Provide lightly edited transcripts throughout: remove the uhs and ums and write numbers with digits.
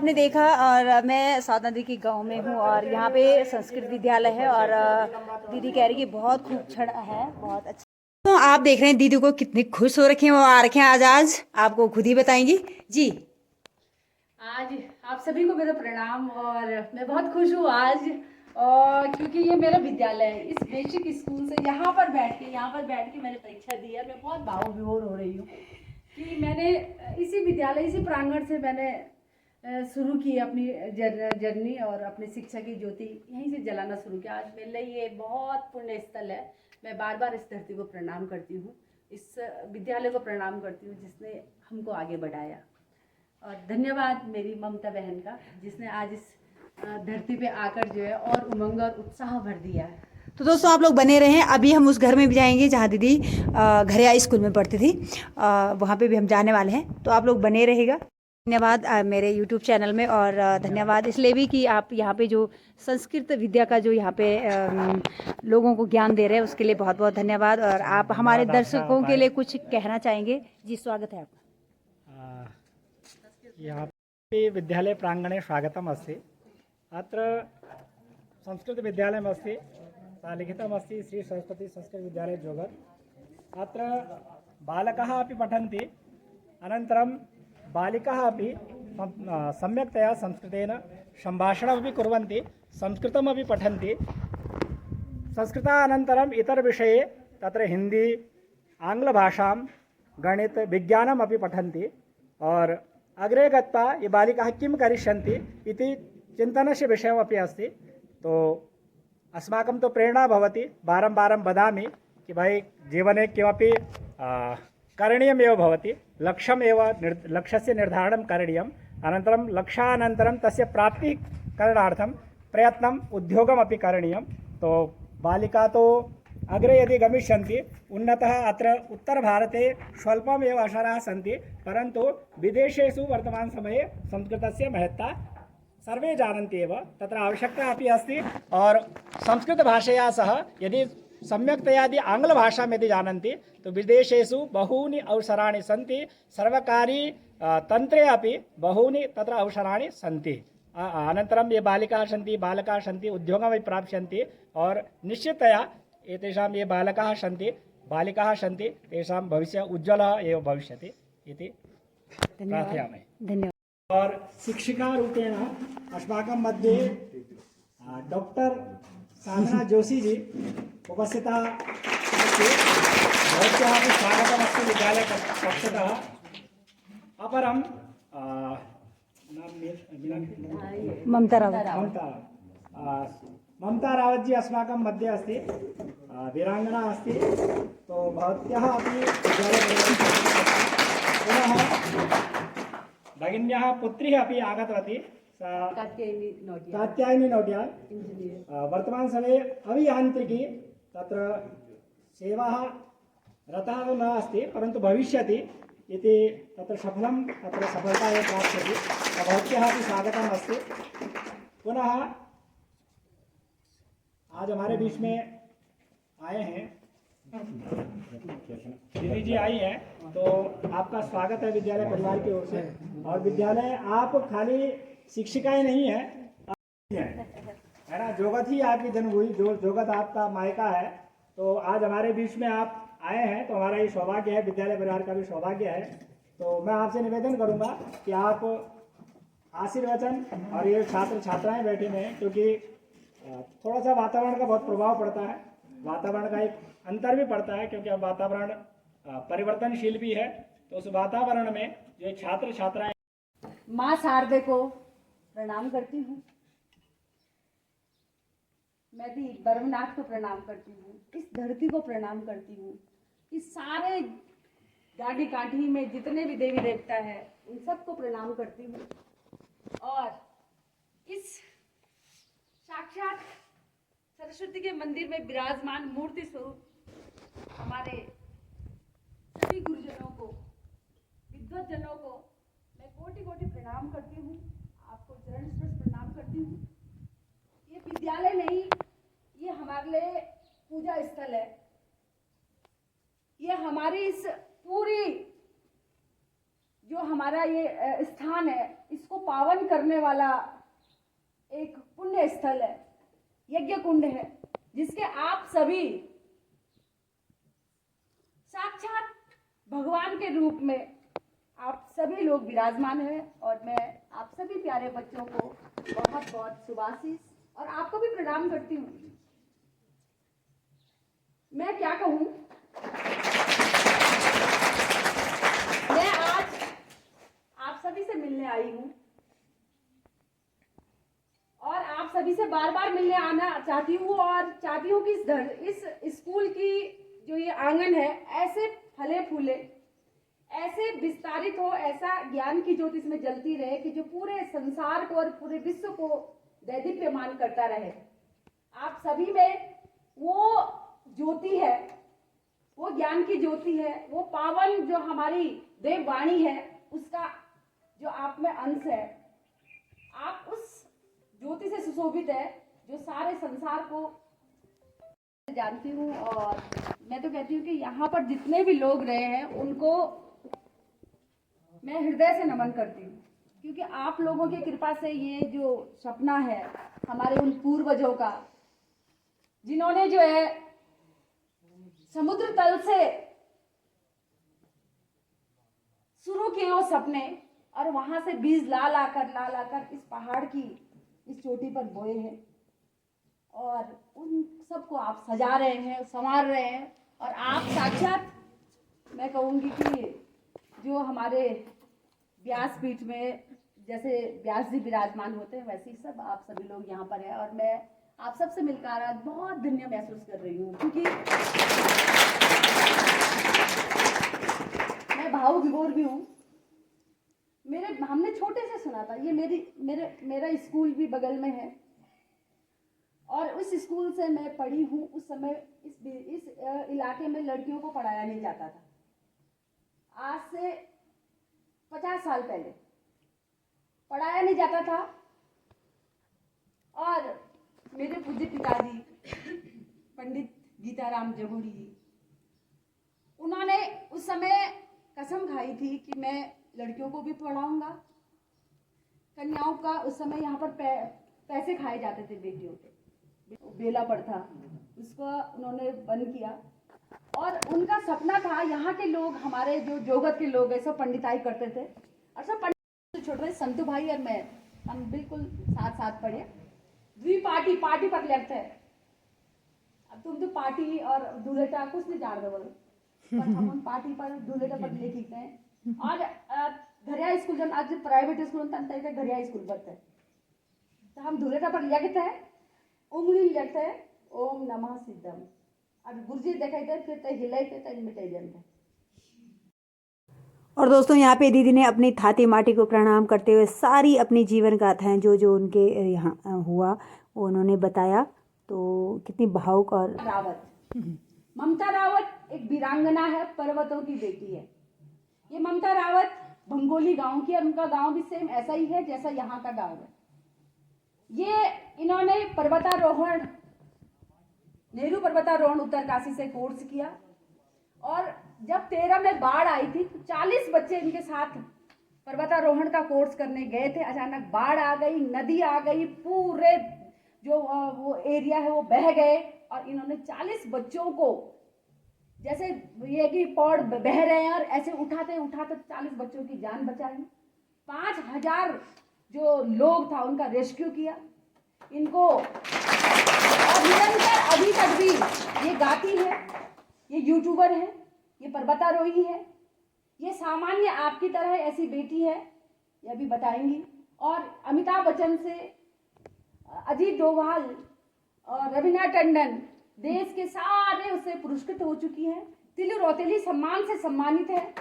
आपने देखा और मैं साधना दी की गांव में हूँ और यहाँ पे संस्कृत विद्यालय है और दीदी कह रही कि बहुत खूब क्षण है, बहुत अच्छा। तो आप देख रहे हैं दीदी को कितने खुश हो रखे हैं, वो आ रखे हैं आज आपको खुद ही बताएंगी जी। आज आप सभी को मेरा प्रणाम और मैं बहुत खुश हूँ आज, और क्योंकि ये मेरा विद्यालय है। इस बेसिक स्कूल से यहाँ पर बैठ के मैंने परीक्षा दी है। मैं बहुत भाव विभोर हो रही हूँ कि मैंने इसी विद्यालय, इसी प्रांगण से मैंने शुरू की अपनी जर्नी और अपनी शिक्षा की ज्योति यहीं से जलाना शुरू किया। आज मेरे लिए ये बहुत पुण्य स्थल है। मैं बार बार इस धरती को प्रणाम करती हूँ, इस विद्यालय को प्रणाम करती हूँ जिसने हमको आगे बढ़ाया। और धन्यवाद मेरी ममता बहन का, जिसने आज इस धरती पे आकर जो है और उमंग और उत्साह भर दिया है। तो दोस्तों आप लोग बने रहें, अभी हम उस घर में भी जाएंगे जहाँ दीदी घरिया स्कूल में पढ़ती थी, वहाँ पे भी हम जाने वाले हैं, तो आप लोग बने रहेगा। धन्यवाद मेरे यूट्यूब चैनल में, और धन्यवाद इसलिए भी कि आप यहाँ पे जो संस्कृत विद्या का जो यहाँ पे लोगों को ज्ञान दे रहे हैं उसके लिए बहुत बहुत धन्यवाद। और आप हमारे दर्शकों के लिए कुछ कहना चाहेंगे जी? स्वागत है आपका। यहाँ पे विद्यालय प्रांगणे स्वागतम् अस्ति। अत्र संस्कृतविद्यालयमस्ति, सा लिखितमस्ति श्री सरस्वती संस्कृतविद्यालय जोगत्। अत्र बालकाः अपि पठन्ति, अनन्तरं बालिकाः अपि सम्यक्तया संस्कृतेन सम्भाषणमपि कुर्वन्ति, संस्कृतमपि पठन्ति। संस्कृतानन्तरम् इतरविषये तत्र हिन्दी, आङ्ग्लभाषां, गणित, विज्ञानमपि पठन्ति। और अग्रे गत्वा ये बालिकाः किं करिष्यन्ति इति चिन्तनस्य विषयमपि अस्ति। तो अस्माकं तो प्रेरणा भवति, बारं बारं वदामि कि भाई जीवने किमपि करणीयमेव भवति, लक्ष्यस्य निर्धारणं करणीयम्, अनन्तरं लक्ष्यानन्तरं तस्य प्राप्तिकरणार्थं प्रयत्नम् उद्योगमपि करणीयं। तो बालिका तो अग्रे यदि गमिष्यन्ति, उन्नतः अत्र उत्तरभारते स्वल्पमेव अवसराः सन्ति, परन्तु विदेशेषु वर्तमानसमये संस्कृतस्य महत्ता सर्वे जानन्ति एव, तत्र आवश्यकता अपि अस्ति। और संस्कृतभाषया सह यदि सम्यक्तया यदि आङ्ग्लभाषां यदि जानन्ति तो विदेशेषु बहूनि अवसराणि सन्ति, सर्वकारी तन्त्रे अपि बहूनि तत्र अवसराणि सन्ति। अनन्तरं ये बालिकाः सन्ति, बालकाः सन्ति, उद्योगमपि प्राप्स्यन्ति। और निश्चिततया एतेषां ये बालकाः सन्ति, बालिकाः सन्ति, तेषां भविष्यः उज्ज्वलः एव भविष्यति इति प्रार्थयामि। धन्यवाद। और शिक्षिका रूपेण अस्माकं मध्ये डॉक्टर साधना जोशी जी उपस्थिता अस्ति। भवत्याः अपि स्वागतमस्ति विद्यालयपक्षतः। अपरं ममता रावत जी अस्माकं मध्ये अस्ति, वीरांगना अस्ति। तो भवत्याः अपि पुनः भगिन्याः पुत्री अपि आगतवती, सा कात्यायनी नौटियाल। वर्तमान समये अभियान्त्रिकी तत्र सेवाः रतः न अस्ति, परन्तु भविष्यति इति तत्र सफलं तत्र सफलता एव प्राप्स्यति। भवत्याः अपि स्वागतम् अस्ति। पुनः आज हमारे बीच में आए हैं दीदी जी आई हैं, तो आपका स्वागत है विद्यालय परिवार की ओर से। और विद्यालय आप खाली शिक्षिकाएं नहीं है ना, जोगत ही आपकी जन्मभूमि, जोगत आपका मायका है। तो आज हमारे बीच में आप आए हैं तो हमारा ये सौभाग्य है, विद्यालय परिवार का भी सौभाग्य है। तो मैं आपसे निवेदन करूंगा कि आप आशीर्वचन, और ये छात्र छात्राएं बैठे हुए हैं, क्योंकि थोड़ा सा वातावरण का बहुत प्रभाव पड़ता है, वातावरण का एक अंतर भी पड़ता है, क्योंकि अब वातावरण परिवर्तनशील भी है। तो उस वातावरण में जो छात्र छात्राएं, माँ शारदे को प्रणाम करती हूँ, मैं भी ब्रह्मनाथ को प्रणाम करती हूँ, इस धरती को प्रणाम करती हूँ, इस सारे गाड़ी काठी में जितने भी देवी देवता है उन सबको प्रणाम करती हूँ। और इस साक्षात सरस्वती के मंदिर में विराजमान मूर्ति स्वरूप हमारे सभी गुरुजनों को, विद्वत जनों को मैं कोटि कोटि प्रणाम करती हूँ, आपको चरण स्पर्श प्रणाम करती हूँ। ये विद्यालय नहीं, ये हमारे लिए पूजा स्थल है। ये हमारी इस पूरी जो हमारा ये स्थान है, इसको पावन करने वाला एक पुण्य स्थल है, यज्ञ कुंड है, जिसके आप सभी साक्षात भगवान के रूप में आप सभी लोग विराजमान हैं। और मैं आप सभी प्यारे बच्चों को बहुत बहुत शुभाशीष और आपको भी प्रणाम करती हूँ। मैं क्या कहूँ, मैं आज आप सभी से मिलने आई हूँ और आप सभी से बार बार मिलने आना चाहती हूँ और चाहती हूँ कि इस स्कूल की जो ये आंगन है ऐसे फले फूले, ऐसे विस्तारित हो, ऐसा ज्ञान की ज्योति इसमें जलती रहे कि जो पूरे संसार को और पूरे विश्व को दैदीप्यमान करता रहे। आप सभी में वो ज्योति है, वो ज्ञान की ज्योति है, वो पावन जो हमारी देव वाणी है, उसका जो आप में अंश है। आप उस ज्योति से सुशोभित है जो सारे संसार को जानती हूँ। और मैं तो कहती हूँ कि यहाँ पर जितने भी लोग रहे हैं उनको मैं हृदय से नमन करती हूँ, क्योंकि आप लोगों की कृपा से ये जो सपना है हमारे उन पूर्वजों का, जिन्होंने जो है समुद्र तल से शुरू किए वो सपने और वहां से बीज ला लाकर इस पहाड़ की इस चोटी पर बोए हैं और उन सबको आप सजा रहे हैं, संवार रहे हैं। और आप साक्षात मैं कहूँगी कि जो हमारे व्यासपीठ में जैसे व्यास जी विराजमान होते हैं, वैसे ही सब आप सभी लोग यहाँ पर हैं। और मैं आप सबसे मिलकर आज बहुत धन्य महसूस कर रही हूँ, क्योंकि मैं भावुक विभोर भी हूँ। हमने छोटे से सुना था, ये मेरा स्कूल भी बगल में है और उस स्कूल से मैं पढ़ी हूँ। उस समय इस इलाके में लड़कियों को पढ़ाया नहीं जाता था। आज से 50 साल पहले पढ़ाया नहीं जाता था। और मेरे पूज्य पिताजी पंडित गीताराम जगोड़ी जी, उन्होंने उस समय कसम खाई थी कि मैं लड़कियों को भी पढ़ाऊंगा। कन्याओं का उस समय यहाँ पर पैसे खाए जाते थे बेटियों के, बेला पर था, उसको उन्होंने बंद किया। और उनका सपना था, यहाँ के लोग हमारे जो जोगत के लोग हैं सब पंडिताई करते थे और सब पंडित छोटे संतू भाई और मैं, हम बिल्कुल साथ साथ पढ़े। द्विपाठी पार्टी पर लगते है। अब तुम तो पार्टी और दूल्हेटा कुछ नहीं जान दो, पर हम पार्टी पर दूल्हेटा पर लिखते हैं। और घरिया स्कूल जब आज प्राइवेट स्कूल घरिया स्कूल पर थे, तो हम दूल्हेटा पर लिखते हैं, उंगली लिखते हैं ओम नमः सिद्धम। अब गुरुजी देखे फिर तो हिलाते तो मिटाई देते। और दोस्तों यहाँ पे दीदी ने अपनी थाती माटी को प्रणाम करते हुए सारी अपनी जीवन गाथाएं जो जो उनके यहाँ हुआ वो उन्होंने बताया। तो कितनी भावुक। और ममता रावत एक वीरांगना है, पर्वतों की बेटी है। ये ममता रावत भंगोली गांव की, और उनका गांव भी सेम ऐसा ही है जैसा यहाँ का गांव है। ये इन्होंने पर्वतारोहण, नेहरू पर्वतारोहण उत्तरकाशी से कोर्स किया। और जब 13 में बाढ़ आई थी तो 40 बच्चे इनके साथ पर्वतारोहण का कोर्स करने गए थे। अचानक बाढ़ आ गई, नदी आ गई, पूरे जो वो एरिया है वो बह गए और इन्होंने 40 बच्चों को, जैसे ये कि पौड़ बह रहे हैं और ऐसे उठाते उठाते 40 बच्चों की जान बचाई। 5000 जो लोग था उनका रेस्क्यू किया इनको। और निरंतर अभी तक भी ये गाती है, ये यूट्यूबर है, ये पर्वतारोही है, ये सामान्य आपकी तरह ऐसी बेटी है, ये अभी बताएंगी। और अमिताभ बच्चन से अजीत डोभाल और रवीना टंडन देश के सारे उससे पुरस्कृत हो चुकी हैं। तिलु रौतेली सम्मान से सम्मानित है,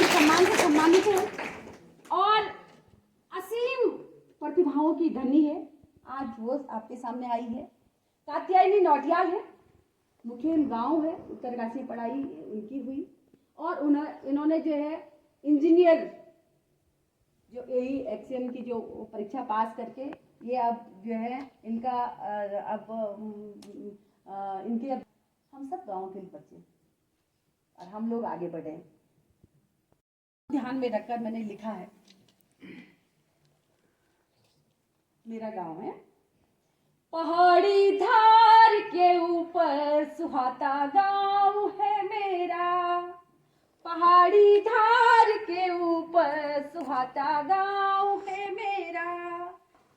सम्मान से सम्मानित है और असीम प्रतिभाओं की धनी है। आज वो आपके सामने आई है। कात्यायनी नौटियाल है, मुखेम गांव है, उत्तरकाशी पढ़ाई उनकी हुई। और इन्होंने जो है इंजीनियर जो एई एक्शन की जो परीक्षा पास करके ये अब जो है इनका इनके अब हम सब गांव के बच्चे और हम लोग आगे बढ़े। ध्यान में रखकर मैंने लिखा है। मेरा गांव है पहाड़ी धार के ऊपर सुहाता गांव है मेरा, पहाड़ी धार के ऊपर सुहाता गांव है मेरा,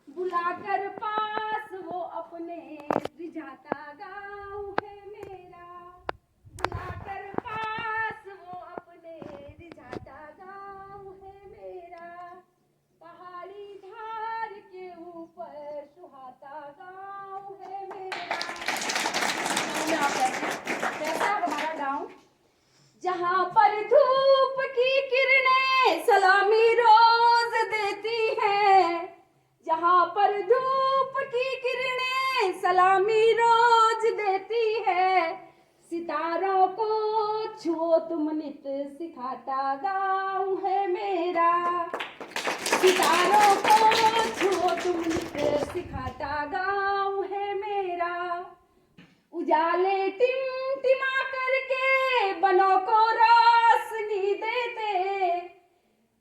बुलाकर पास वो अपने रिझाता गांव है मेरा, बुलाकर पास वो अपने रिझाता गांव है मेरा, पहाड़ी धार के ऊपर सुहाता गांव है मेरा। कैसा हमारा गांव, जहाँ पर धूप की किरणें सलामी रोज देती हैं, जहाँ पर धूप की किरणें सलामी रोज देती है, सितारों को छुओ तुम नित सिखाता गांव है मेरा, सितारों को छुओ तुम नित सिखाता गांव है मेरा, उजाले टिमटिमा करके बनों को रोशनी देते,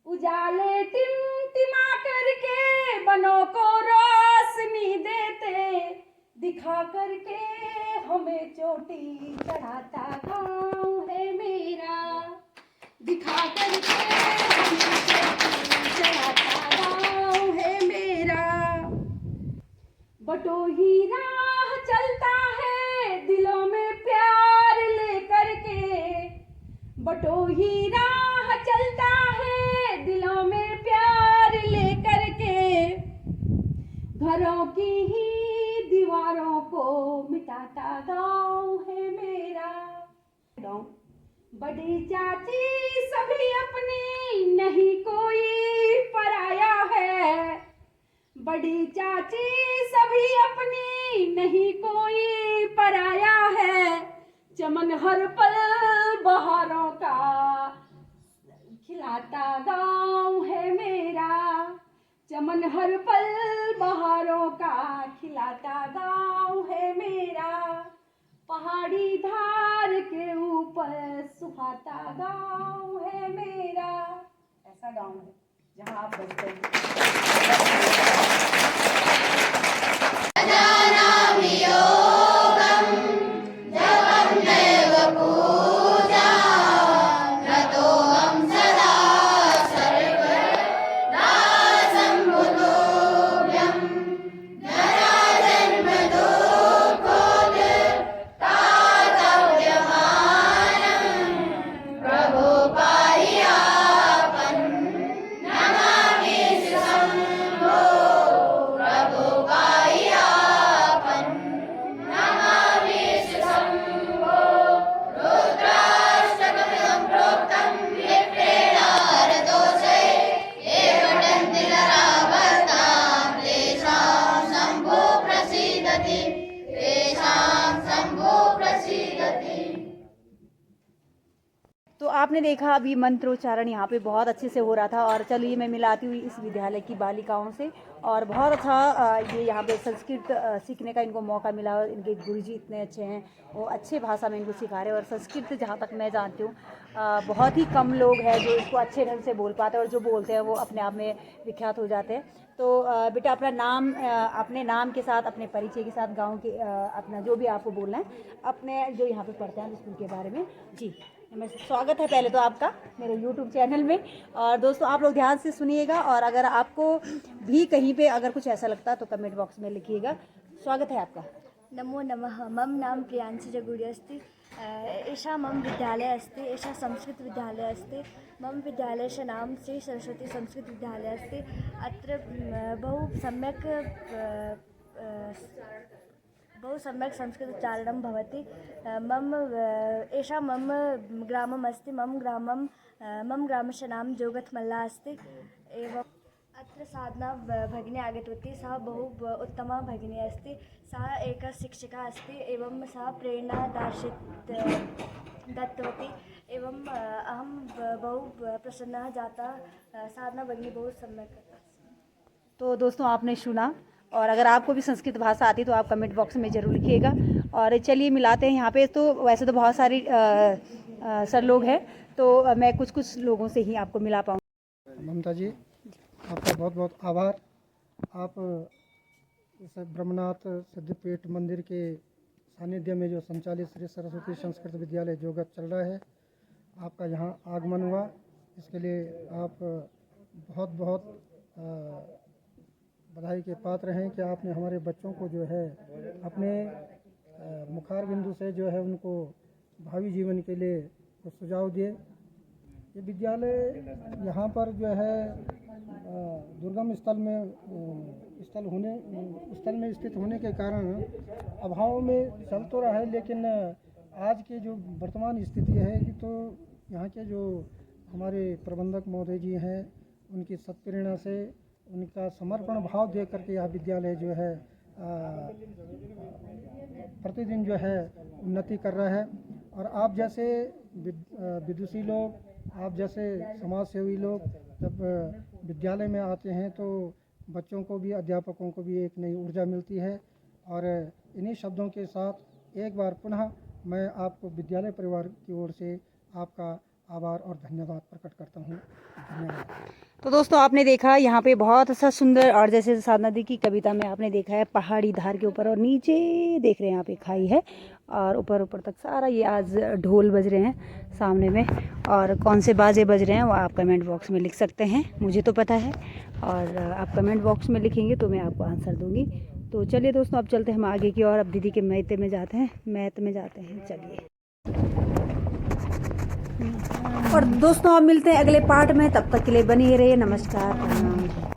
उजाले टिमटिमा करके बनों को रोशनी देते, दिखा करके हमें चोटी चढ़ाता गांव है मेरा, दिखा करके हमें चोटी चढ़ाता गांव है मेरा, बटोही राह चलता है दिलों में प्यार लेकर के, बटोही राह चलता है दिलों में प्यार लेकर के, घरों की ही दीवारों को मिटाता गांव है मेरा। बड़ी चाची सभी अपनी नहीं कोई पराया है, बड़ी चाची सभी अपनी नहीं कोई पराया है, चमन हर पल बहारों का खिलाता गांव है मेरा, चमन हर पल बहारों का खिलाता गांव है मेरा, पहाड़ी धार के ऊपर सुहाता गांव है मेरा। ऐसा गांव है जहां आप बसते हैं। तो आपने देखा अभी मंत्रोच्चारण यहाँ पे बहुत अच्छे से हो रहा था। और चलिए मैं मिलाती हुई इस विद्यालय की बालिकाओं से, और बहुत अच्छा ये यहाँ पे संस्कृत सीखने का इनको मौका मिला। और इनके गुरुजी इतने अच्छे हैं, वो अच्छे भाषा में इनको सिखा रहे हैं। और संस्कृत जहाँ तक मैं जानती हूँ बहुत ही कम लोग हैं जो इसको अच्छे ढंग से बोल पाते हैं, और जो बोलते हैं वो अपने आप में विख्यात हो जाते हैं। तो बेटा अपना नाम, अपने नाम के साथ, अपने परिचय के साथ, गाँव के अपना जो भी आपको बोलना है, अपने जो यहाँ पर पढ़ते हैं स्कूल के बारे में। जी स्वागत है पहले तो आपका मेरे YouTube चैनल में। और दोस्तों आप लोग ध्यान से सुनिएगा, और अगर आपको भी कहीं पे अगर कुछ ऐसा लगता है तो कमेंट बॉक्स में लिखिएगा। स्वागत है आपका। नमो नमः। मम नाम प्रियांशी जगुड़ी अस्ति। एषा मम विद्यालय अस्ति, एषा संस्कृत विद्यालय अस्ति। मम विद्यालयस्य नाम श्री सरस्वती संस्कृत विद्यालय अस्ति। अत्र बहु सम्यक् संस्कृतोच्चारणं भवति। एषा मम ग्रामम् अस्ति। मम ग्रामस्य नाम जोगथमल्ला अस्ति। एवं अत्र साधना भगिनी आगतवती। सा बहु उत्तमा भगिनी अस्ति। सा एका शिक्षिका अस्ति, एवं सा प्रेरणा दत्तवती। एवं अहं बहु प्रसन्ना जाता। साधना भगिनी बहु सम्यक्। तो दोस्तों आपने सुना, और अगर आपको भी संस्कृत भाषा आती तो आप कमेंट बॉक्स में ज़रूर लिखिएगा। और चलिए मिलाते हैं यहाँ पे। तो वैसे तो बहुत सारी सर लोग हैं, तो मैं कुछ कुछ लोगों से ही आपको मिला पाऊँ। ममता जी, आपका बहुत बहुत आभार। आप इस ब्रह्मनाथ सिद्धपीठ मंदिर के सानिध्य में जो संचालित श्री सरस्वती संस्कृत विद्यालय जोगत चल रहा है, आपका यहाँ आगमन हुआ, इसके लिए आप बहुत बहुत बधाई के पात्र हैं कि आपने हमारे बच्चों को जो है अपने मुखार बिंदु से जो है उनको भावी जीवन के लिए कुछ सुझाव दिए। ये विद्यालय यहाँ पर जो है दुर्गम स्थल में स्थित होने के कारण अभाव में चल तो रहा है, लेकिन आज की जो वर्तमान स्थिति है कि तो यहाँ के जो हमारे प्रबंधक महोदय जी हैं, उनकी सत्प्रेरणा से, उनका समर्पण भाव दे करके यह विद्यालय जो है प्रतिदिन जो है उन्नति कर रहा है। और आप जैसे विदुषी लोग, आप जैसे समाज सेवी लोग जब विद्यालय में आते हैं तो बच्चों को भी, अध्यापकों को भी एक नई ऊर्जा मिलती है। और इन्हीं शब्दों के साथ एक बार पुनः मैं आपको विद्यालय परिवार की ओर से आपका आभार और धन्यवाद प्रकट करता हूँ। धन्यवाद। तो दोस्तों, आपने देखा यहाँ पे बहुत सा सुंदर, और जैसे साधना दी की कविता में आपने देखा है पहाड़ी धार के ऊपर, और नीचे देख रहे हैं यहाँ पे खाई है, और ऊपर ऊपर तक सारा ये आज ढोल बज रहे हैं सामने में। और कौन से बाजे बज रहे हैं वो आप कमेंट बॉक्स में लिख सकते हैं, मुझे तो पता है, और आप कमेंट बॉक्स में लिखेंगे तो मैं आपको आंसर दूँगी। तो चलिए दोस्तों, अब चलते हैं हम आगे की और, अब दीदी के मैत में जाते हैं। चलिए, और दोस्तों अब मिलते हैं अगले पार्ट में, तब तक के लिए बने ही रहिए। नमस्कार, प्रणाम।